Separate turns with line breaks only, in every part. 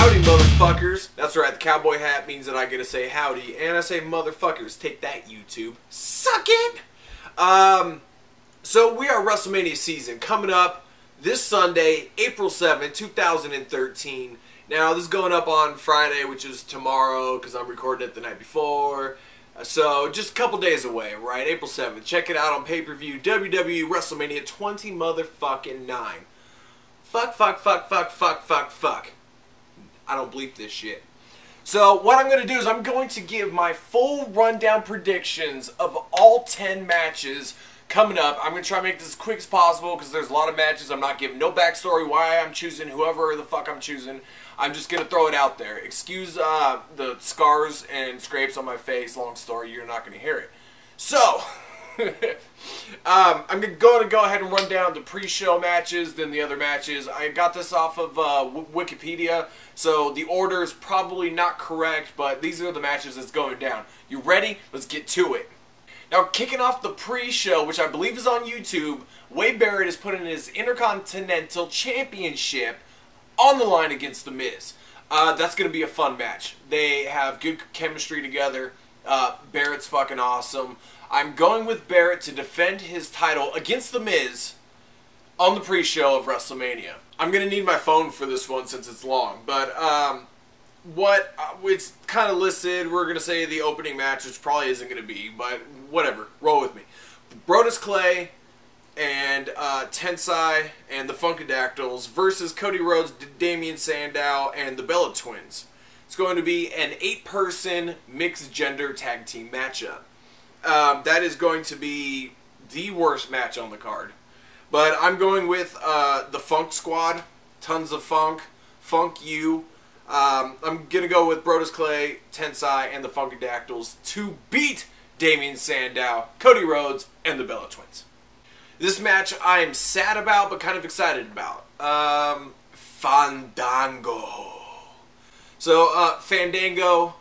Howdy, motherfuckers. That's right, the cowboy hat means that I get to say howdy, and I say motherfuckers. Take that, YouTube. Suck it! So we are WrestleMania season coming up this Sunday, April 7th, 2013. Now, this is going up on Friday, which is tomorrow, because I'm recording it the night before. So, just a couple days away, right? April 7th. Check it out on pay-per-view, WWE WrestleMania 20 motherfucking 9. Fuck. I don't bleep this shit. So, what I'm going to do is I'm going to give my full rundown predictions of all 10 matches coming up. I'm going to try to make this as quick as possible because there's a lot of matches. I'm not giving no backstory why I'm choosing whoever the fuck I'm choosing. I'm just going to throw it out there. Excuse the scars and scrapes on my face. Long story, you're not going to hear it. So, I'm going to go ahead and run down the pre-show matches, then the other matches. I got this off of Wikipedia, so the order is probably not correct, but these are the matches that's going down. You ready? Let's get to it. Now, kicking off the pre-show, which I believe is on YouTube, Wade Barrett is putting his Intercontinental Championship on the line against The Miz. That's going to be a fun match. They have good chemistry together. Barrett's fucking awesome. I'm going with Barrett to defend his title against The Miz on the pre-show of WrestleMania. I'm going to need my phone for this one since it's long, but it's kind of listed. We're going to say the opening match, which probably isn't going to be, but whatever. Roll with me. Brodus Clay and Tensai and the Funkadactyls versus Cody Rhodes, Damien Sandow, and the Bella Twins. It's going to be an 8-person mixed gender tag team matchup. That is going to be the worst match on the card. But I'm going with the Funk Squad, Tons of Funk, Funk You. I'm going to go with Brodus Clay, Tensai, and the Funkadactyls to beat Damien Sandow, Cody Rhodes, and the Bella Twins. This match I am sad about, but kind of excited about. Fandango. So, Fandango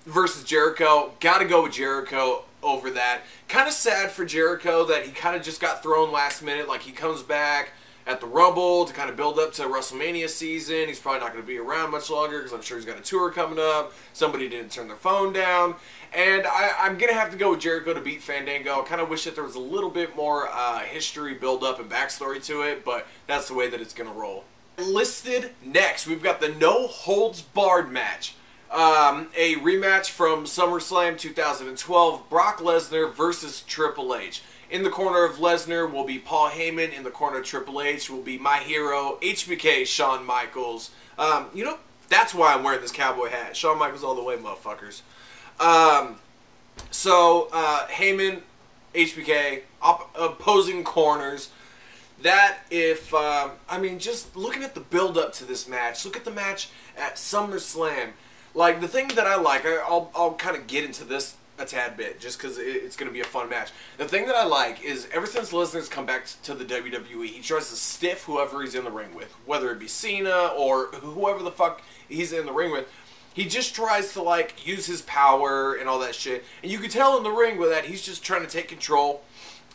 versus Jericho. Gotta go with Jericho over that. Kind of sad for Jericho that he kind of just got thrown last minute. Like, he comes back at the Rumble to kind of build up to WrestleMania season. He's probably not going to be around much longer because I'm sure he's got a tour coming up. Somebody didn't turn their phone down. And I'm going to have to go with Jericho to beat Fandango. I kind of wish that there was a little bit more history, build-up, and backstory to it, but that's the way that it's going to roll. Listed next, we've got the No Holds Barred match. A rematch from SummerSlam 2012, Brock Lesnar versus Triple H. In the corner of Lesnar will be Paul Heyman. In the corner of Triple H will be my hero, HBK, Shawn Michaels. You know, that's why I'm wearing this cowboy hat. Shawn Michaels all the way, motherfuckers. Heyman, HBK, opposing corners. That if, I mean, just looking at the build-up to this match, look at the match at SummerSlam. Like, the thing that I like, I'll kind of get into this a tad bit, just because it's going to be a fun match. The thing that I like is, ever since Lesnar's come back to the WWE, he tries to stiff whoever he's in the ring with. Whether it be Cena or whoever the fuck he's in the ring with. He just tries to, like, use his power and all that shit. And you can tell in the ring with that, he's just trying to take control.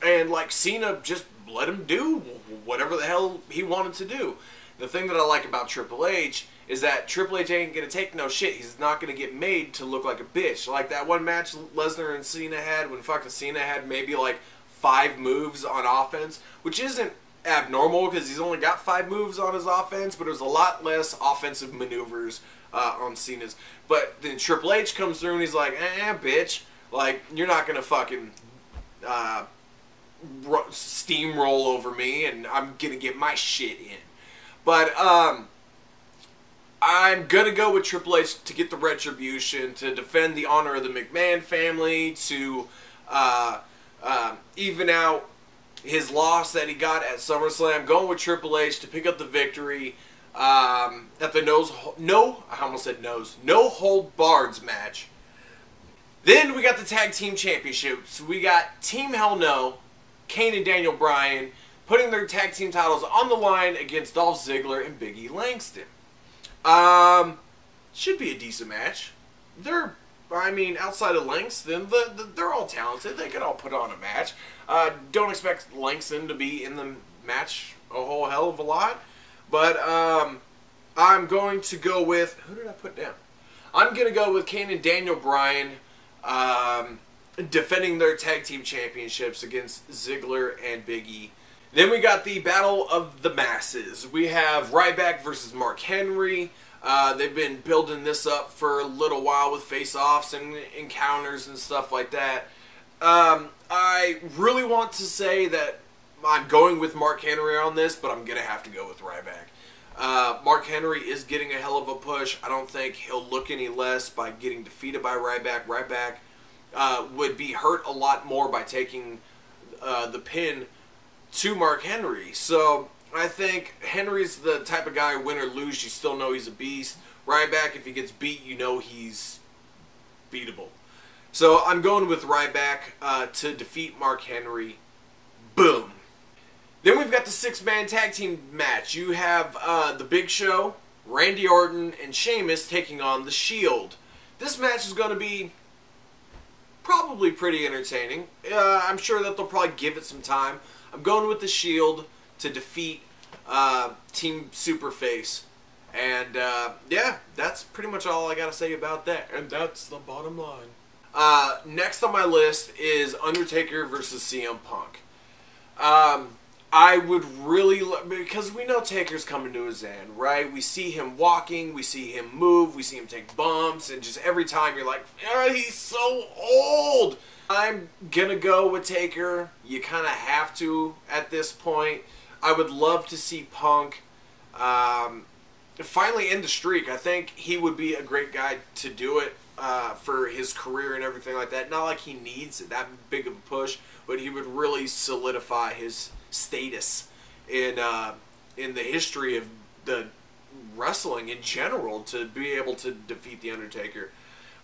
And, like, Cena just let him do whatever the hell he wanted to do. The thing that I like about Triple H is that Triple H ain't going to take no shit. He's not going to get made to look like a bitch. Like that one match Lesnar and Cena had when fucking Cena had maybe like 5 moves on offense, which isn't abnormal because he's only got 5 moves on his offense, but it was a lot less offensive maneuvers on Cena's. But then Triple H comes through and he's like, bitch. Like, you're not going to fucking steamroll over me and I'm going to get my shit in. But, I'm going to go with Triple H to get the retribution, to defend the honor of the McMahon family, to even out his loss that he got at SummerSlam. Going with Triple H to pick up the victory at the No Hold Barred match. Then we got the Tag Team Championships. We got Team Hell No, Kane and Daniel Bryan, putting their tag team titles on the line against Dolph Ziggler and Big E Langston. Should be a decent match. I mean, outside of Langston, they're all talented. They could all put on a match. Don't expect Langston to be in the match a whole hell of a lot. But, I'm going to go with, who did I put down? I'm going to go with Kane and Daniel Bryan defending their tag team championships against Ziggler and Big E. Then we got the Battle of the Masses. We have Ryback versus Mark Henry. They've been building this up for a little while with face-offs and encounters and stuff like that. I really want to say that I'm going with Mark Henry on this, but I'm going to have to go with Ryback. Mark Henry is getting a hell of a push. I don't think he'll look any less by getting defeated by Ryback. Ryback would be hurt a lot more by taking the pin to Mark Henry. So I think Henry's the type of guy, win or lose, you still know he's a beast. Ryback, if he gets beat, you know he's beatable. So I'm going with Ryback to defeat Mark Henry. Boom. Then we've got the 6-man tag team match. You have The Big Show, Randy Orton, and Sheamus taking on The Shield. This match is going to be probably pretty entertaining. I'm sure that they'll probably give it some time. I'm going with The Shield to defeat Team Superface. And yeah, that's pretty much all I got to say about that. And that's the bottom line. Next on my list is Undertaker versus CM Punk. I would really, because we know Taker's coming to his end, right? We see him walking, we see him move, we see him take bumps, and just every time you're like, oh, he's so old. I'm gonna go with Taker. You kind of have to at this point. I would love to see Punk finally end the streak. I think he would be a great guy to do it for his career and everything like that. Not like he needs that big of a push, but he would really solidify his status in the history of the wrestling in general to be able to defeat The Undertaker.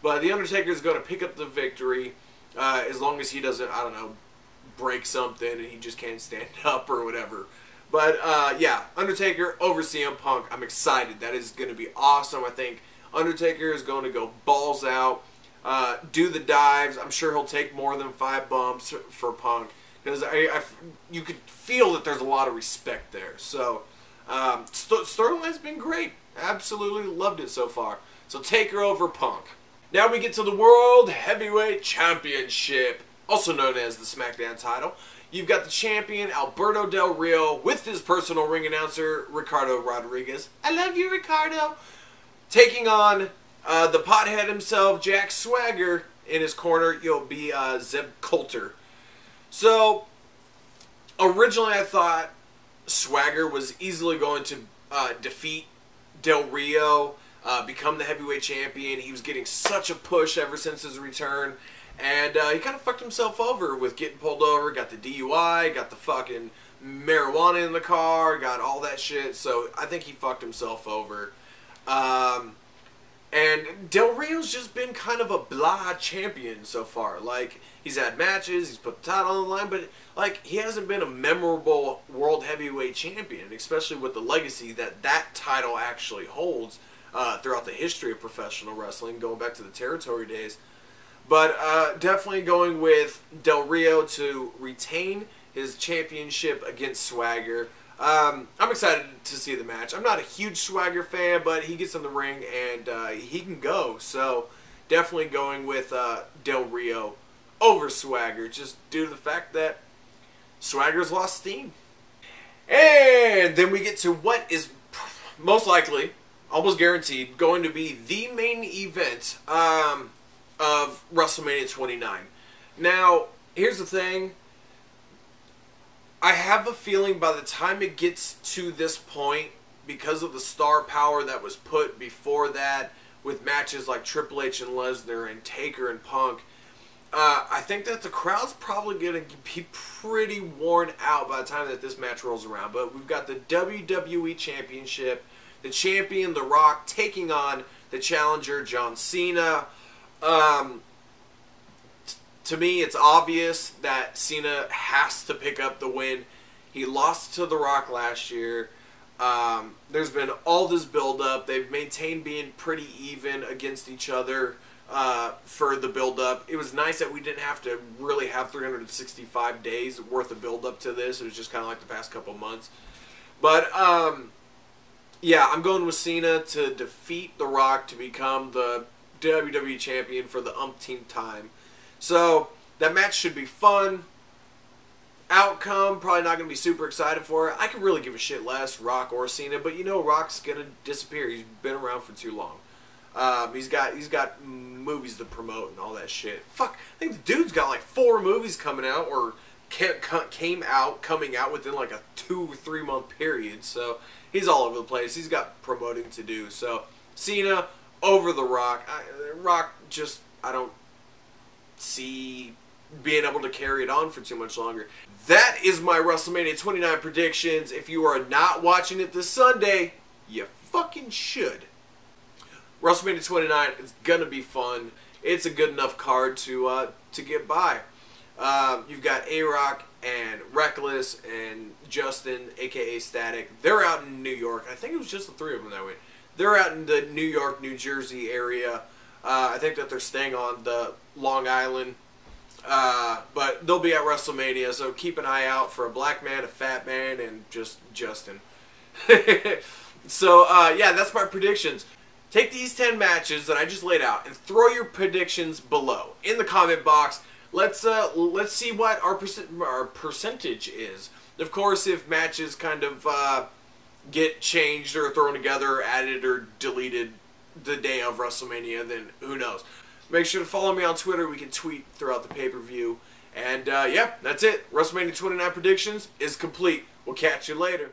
But The Undertaker is going to pick up the victory as long as he doesn't, I don't know, break something and he just can't stand up or whatever. But yeah, Undertaker over CM Punk. I'm excited. That is going to be awesome. I think Undertaker is going to go balls out, do the dives. I'm sure he'll take more than 5 bumps for Punk. Because you could feel that there's a lot of respect there. So, Sterling's been great. Absolutely loved it so far. So, Taker over Punk. Now we get to the World Heavyweight Championship, also known as the SmackDown title. You've got the champion, Alberto Del Rio, with his personal ring announcer, Ricardo Rodriguez. I love you, Ricardo. Taking on the pothead himself, Jack Swagger. In his corner, you'll be Zeb Coulter. So, originally I thought Swagger was easily going to defeat Del Rio, become the heavyweight champion. He was getting such a push ever since his return. And he kind of fucked himself over with getting pulled over, got the DUI, got the fucking marijuana in the car, got all that shit. So, I think he fucked himself over. And Del Rio's just been kind of a blah champion so far. Like, he's had matches, he's put the title on the line, but, like, he hasn't been a memorable World Heavyweight Champion, especially with the legacy that that title actually holds throughout the history of professional wrestling, going back to the territory days. But definitely going with Del Rio to retain his championship against Swagger. I'm excited to see the match. I'm not a huge Swagger fan, but he gets in the ring and he can go. So definitely going with Del Rio over Swagger, just due to the fact that Swagger's lost steam. And then we get to what is most likely, almost guaranteed, going to be the main event of WrestleMania 29. Now, here's the thing. I have a feeling by the time it gets to this point, because of the star power that was put before that, with matches like Triple H and Lesnar and Taker and Punk, I think that the crowd's probably going to be pretty worn out by the time that this match rolls around. But we've got the WWE Championship, the champion, The Rock, taking on the challenger, John Cena. To me, it's obvious that Cena has to pick up the win. He lost to The Rock last year. There's been all this build-up. They've maintained being pretty even against each other for the build-up. It was nice that we didn't have to really have 365 days worth of build-up to this. It was just kind of like the past couple months. But Yeah, I'm going with Cena to defeat The Rock to become the WWE Champion for the umpteenth time. So, that match should be fun. Outcome, probably not going to be super excited for it. I could really give a shit less, Rock or Cena, but you know Rock's going to disappear. He's been around for too long. He's got movies to promote and all that shit. Fuck, I think the dude's got like 4 movies coming out or coming out within like a 2 or 3 month period. So he's all over the place. He's got promoting to do. So Cena over The Rock. Rock just, I don't see being able to carry it on for too much longer. That is my WrestleMania 29 predictions. If you are not watching it this Sunday, you fucking should. WrestleMania 29 is gonna be fun. It's a good enough card to get by. You've got A-Rock and Reckless and Justin, aka Static. They're out in New York. I think it was just the 3 of them that way. They're out in the New York, New Jersey area. I think that they're staying on the Long Island. But they'll be at WrestleMania, so keep an eye out for a black man, a fat man, and just Justin. So, yeah, that's my predictions. Take these 10 matches that I just laid out and throw your predictions below in the comment box. Let's see what our percentage is. Of course, if matches kind of get changed or thrown together, or added or deleted the day of WrestleMania, then who knows. Make sure to follow me on Twitter. We can tweet throughout the pay-per-view. And, yeah, that's it. WrestleMania 29 predictions is complete. We'll catch you later.